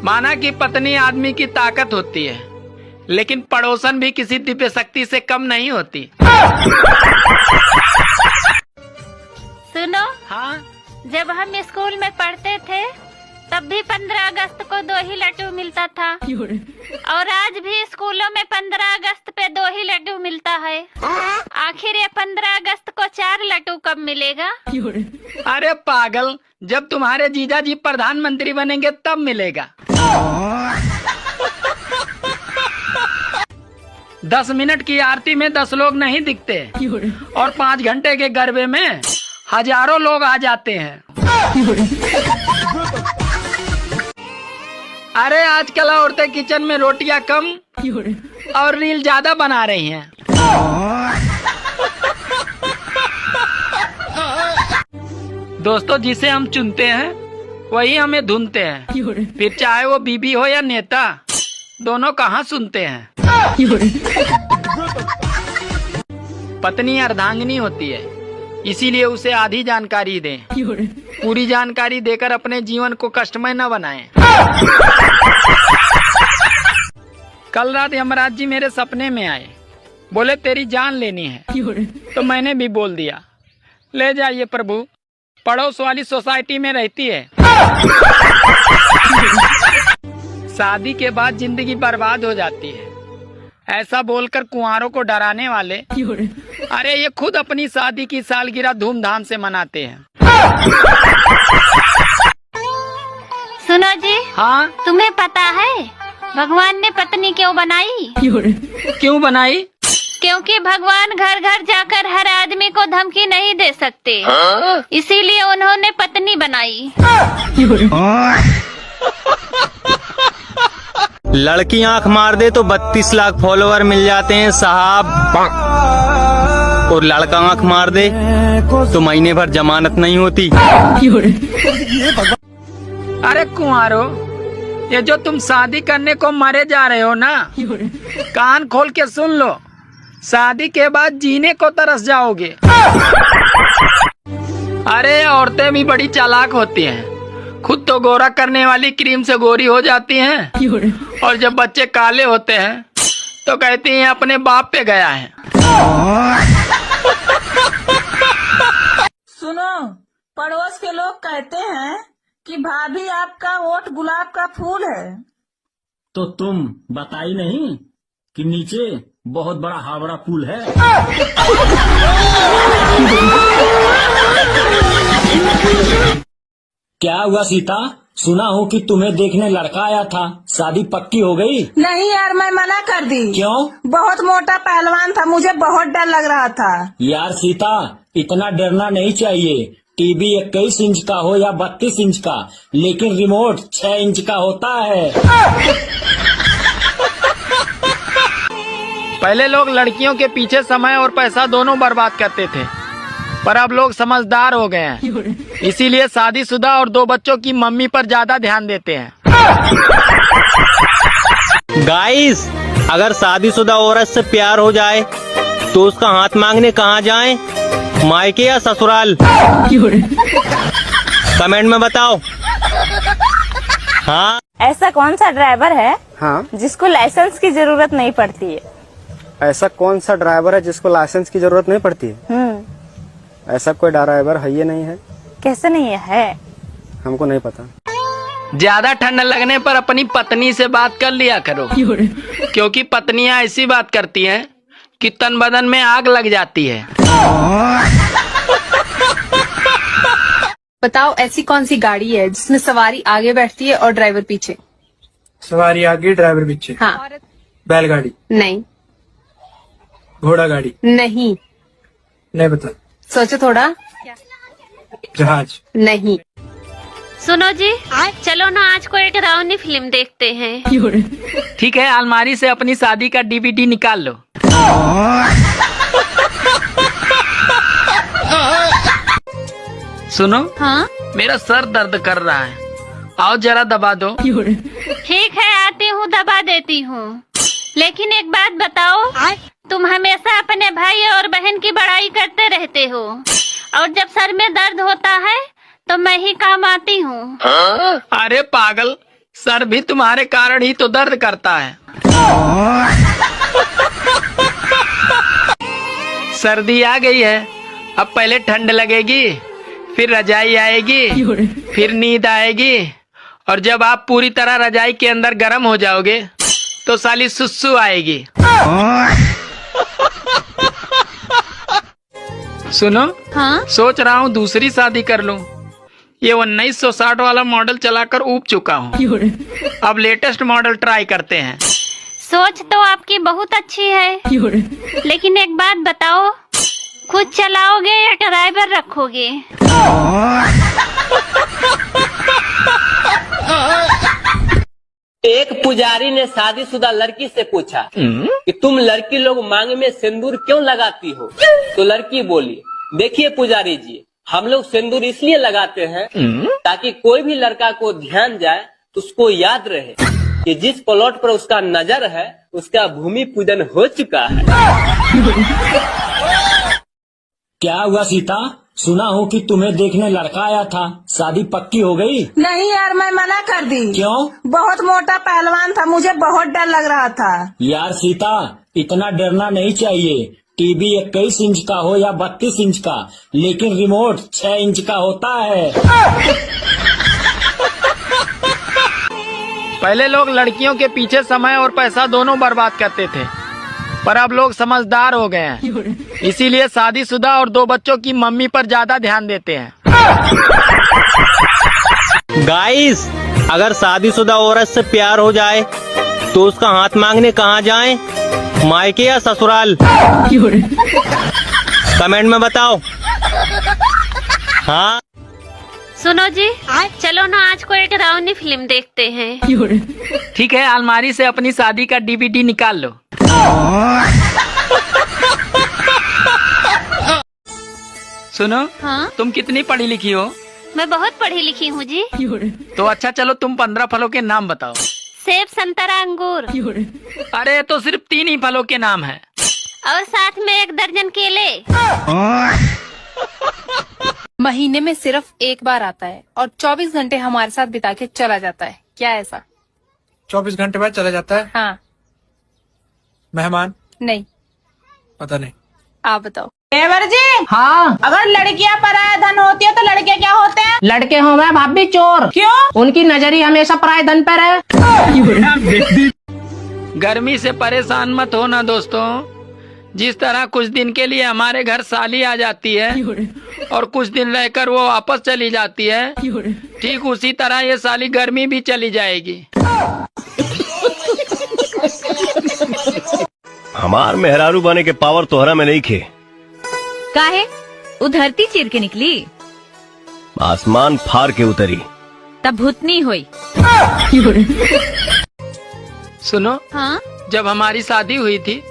माना कि पत्नी आदमी की ताकत होती है, लेकिन पड़ोसन भी किसी दिव्य शक्ति से कम नहीं होती। सुनो, हाँ, जब हम स्कूल में पढ़ते थे तब भी 15 अगस्त को 2 ही लड्डू मिलता था, और आज भी स्कूलों में 15 अगस्त पे 2 ही लड्डू मिलता है। आखिर ये 15 अगस्त को 4 लड्डू कब मिलेगा? अरे पागल, जब तुम्हारे जीजा जी प्रधानमंत्री बनेंगे तब मिलेगा। 10 मिनट की आरती में 10 लोग नहीं दिखते, और 5 घंटे के गरबे में हजारों लोग आ जाते हैं। अरे आजकल औरतें किचन में रोटियां कम और रील ज्यादा बना रही हैं। दोस्तों, जिसे हम चुनते हैं वही हमें ढूंढते हैं, फिर चाहे वो बीबी हो या नेता, दोनों कहाँ सुनते हैं। पत्नी अर्धांगिनी होती है, इसीलिए उसे आधी जानकारी दें, पूरी जानकारी देकर अपने जीवन को कष्टमय न बनाएं। कल रात यमराज जी मेरे सपने में आए, बोले तेरी जान लेनी है, तो मैंने भी बोल दिया ले जाइए प्रभु, पड़ोस वाली सोसाइटी में रहती है। शादी के बाद जिंदगी बर्बाद हो जाती है, ऐसा बोलकर कुंवारों को डराने वाले, अरे ये खुद अपनी शादी की सालगिरह धूमधाम से मनाते हैं। सुनो जी, हाँ, तुम्हें पता है भगवान ने पत्नी क्यों बनाई? क्यों बनाई? क्योंकि भगवान घर घर जाकर हर आदमी को धमकी नहीं दे सकते, इसीलिए उन्होंने पत्नी बनाई। लड़की आंख मार दे तो 32 लाख फॉलोवर मिल जाते हैं साहब, और लड़का आंख मार दे तो महीने भर जमानत नहीं होती। अरे कुंवारो, ये जो तुम शादी करने को मरे जा रहे हो ना, कान खोल के सुन लो, शादी के बाद जीने को तरस जाओगे। अरे औरतें भी बड़ी चालाक होती हैं, खुद तो गोरा करने वाली क्रीम से गोरी हो जाती हैं, और जब बच्चे काले होते हैं तो कहती हैं अपने बाप पे गया है। सुनो, पड़ोस के लोग कहते हैं कि भाभी आपका वोट गुलाब का फूल है। तो तुम बताई नहीं कि नीचे बहुत बड़ा हावड़ा पुल है। क्या हुआ सीता, सुना हूँ कि तुम्हें देखने लड़का आया था, शादी पक्की हो गई? नहीं यार, मैं मना कर दी। क्यों? बहुत मोटा पहलवान था, मुझे बहुत डर लग रहा था। यार सीता, इतना डरना नहीं चाहिए। टीवी 21 इंच का हो या 32 इंच का, लेकिन रिमोट 6 इंच का होता है। पहले लोग लड़कियों के पीछे समय और पैसा दोनों बर्बाद करते थे, पर अब लोग समझदार हो गए हैं, इसीलिए शादीशुदा और 2 बच्चों की मम्मी पर ज्यादा ध्यान देते हैं। गाइस, अगर शादीशुदा औरत से प्यार हो जाए तो उसका हाथ मांगने कहाँ जाएं? मायके या ससुराल? कमेंट में बताओ। हाँ, ऐसा कौन सा ड्राइवर है हाँ, जिसको लाइसेंस की जरूरत नहीं पड़ती है? ऐसा कौन सा ड्राइवर है जिसको लाइसेंस की जरूरत नहीं पड़ती है? ऐसा कोई ड्राइवर है ये नहीं है। कैसे नहीं है? हमको नहीं पता। ज्यादा ठंड लगने पर अपनी पत्नी से बात कर लिया करो, क्योंकि पत्नियां ऐसी बात करती हैं कि तन बदन में आग लग जाती है। बताओ, ऐसी कौन सी गाड़ी है जिसमें सवारी आगे बैठती है और ड्राइवर पीछे? सवारी आगे ड्राइवर पीछे। हाँ। बैलगाड़ी? नहीं। घोड़ा गाड़ी? नहीं। नहीं पता। सोचो थोड़ा। जहाज? नहीं। सुनो जी, चलो ना आज कोई डरावनी फिल्म देखते हैं। ठीक है, अलमारी से अपनी शादी का DVD निकाल लो। सुनो, हाँ, मेरा सर दर्द कर रहा है, आओ जरा दबा दो। ठीक है, आती हूँ, दबा देती हूँ। लेकिन एक बात बताओ, तुम हमेशा अपने भाई और बहन की बड़ाई करते रहते हो, और जब सर में दर्द होता है तो मैं ही काम आती हूँ। अरे पागल, सर भी तुम्हारे कारण ही तो दर्द करता है। सर्दी आ गई है, अब पहले ठंड लगेगी, फिर रजाई आएगी, फिर नींद आएगी, और जब आप पूरी तरह रजाई के अंदर गर्म हो जाओगे तो साली सुस्सू आएगी। सुनो, हाँ? सोच रहा हूँ दूसरी शादी कर लूँ। ये 1960 वाला मॉडल चलाकर ऊब चुका हूँ, अब लेटेस्ट मॉडल ट्राई करते हैं। सोच तो आपकी बहुत अच्छी है, लेकिन एक बात बताओ, खुद चलाओगे या ड्राइवर रखोगे? एक पुजारी ने शादीशुदा लड़की से पूछा कि तुम लड़की लोग मांग में सिंदूर क्यों लगाती हो? तो लड़की बोली, देखिए पुजारी जी, हम लोग सिंदूर इसलिए लगाते हैं ताकि कोई भी लड़का को ध्यान जाए तो उसको याद रहे कि जिस प्लॉट पर उसका नजर है उसका भूमि पूजन हो चुका है। क्या हुआ सीता? सुना हूँ कि तुम्हें देखने लड़का आया था, शादी पक्की हो गई? नहीं यार, मैं मना कर दी। क्यों? बहुत मोटा पहलवान था, मुझे बहुत डर लग रहा था। यार सीता, इतना डरना नहीं चाहिए। टीवी 21 इंच का हो या 32 इंच का, लेकिन रिमोट 6 इंच का होता है। पहले लोग लड़कियों के पीछे समय और पैसा दोनों बर्बाद करते थे, पर अब लोग समझदार हो गए हैं, इसीलिए शादीशुदा और 2 बच्चों की मम्मी पर ज्यादा ध्यान देते हैं। गाइस, अगर शादीशुदा औरत से प्यार हो जाए तो उसका हाथ मांगने कहाँ जाएं? मायके या ससुराल? कमेंट में बताओ। हाँ सुनो जी, चलो ना आज कोई डरावनी फिल्म देखते हैं। ठीक है, अलमारी से अपनी शादी का DVD निकाल लो। सुनो, हाँ? तुम कितनी पढ़ी लिखी हो? मैं बहुत पढ़ी लिखी हूँ जी। तो अच्छा चलो, तुम 15 फलों के नाम बताओ। सेब, संतरा, अंगूर। अरे तो सिर्फ 3 ही फलों के नाम है। और साथ में 1 दर्जन केले। महीने में सिर्फ एक बार आता है और 24 घंटे हमारे साथ बिता के चला जाता है। क्या ऐसा? 24 घंटे बाद चला जाता है? हाँ। मेहमान? नहीं। पता नहीं। आप बताओ। देवर जी, हाँ, अगर लड़कियां पराया धन होती है तो लड़के क्या होते हैं? लड़के हो मैं भाभी चोर। क्यों? उनकी नजर ही हमेशा पराये धन पर है। गर्मी से परेशान मत होना दोस्तों। जिस तरह कुछ दिन के लिए हमारे घर साली आ जाती है और कुछ दिन रहकर वो वापस चली जाती है, ठीक उसी तरह ये साली गर्मी भी चली जाएगी। हमार मेहरारू बने के पावर तोहरा में नहीं खे। काहे? वो धरती चीर के निकली, आसमान फार के उतरी, तब भूतनी हुई। सुनो, हाँ? जब हमारी शादी हुई थी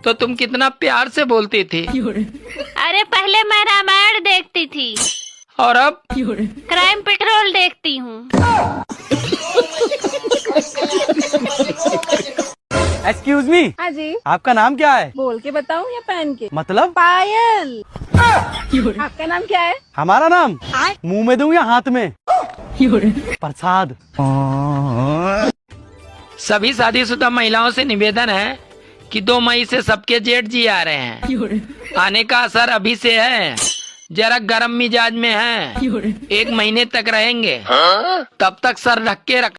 तो तुम कितना प्यार से बोलती थी। अरे पहले मैं रामायण देखती थी और अब क्राइम पेट्रोल देखती हूँ। Excuse me. हाँ जी। आपका नाम क्या है? बोल के बताऊं या पहन के? मतलब? पायल। आपका नाम क्या है? हमारा नाम मुंह में दूं या हाथ में? प्रसाद। सभी शादीशुदा महिलाओं से निवेदन है कि 2 मई से सबके जेठ जी आ रहे हैं। आने का असर अभी से है, जरा गर्म मिजाज में है, 1 महीने तक रहेंगे, तब तक सर ढक के रख।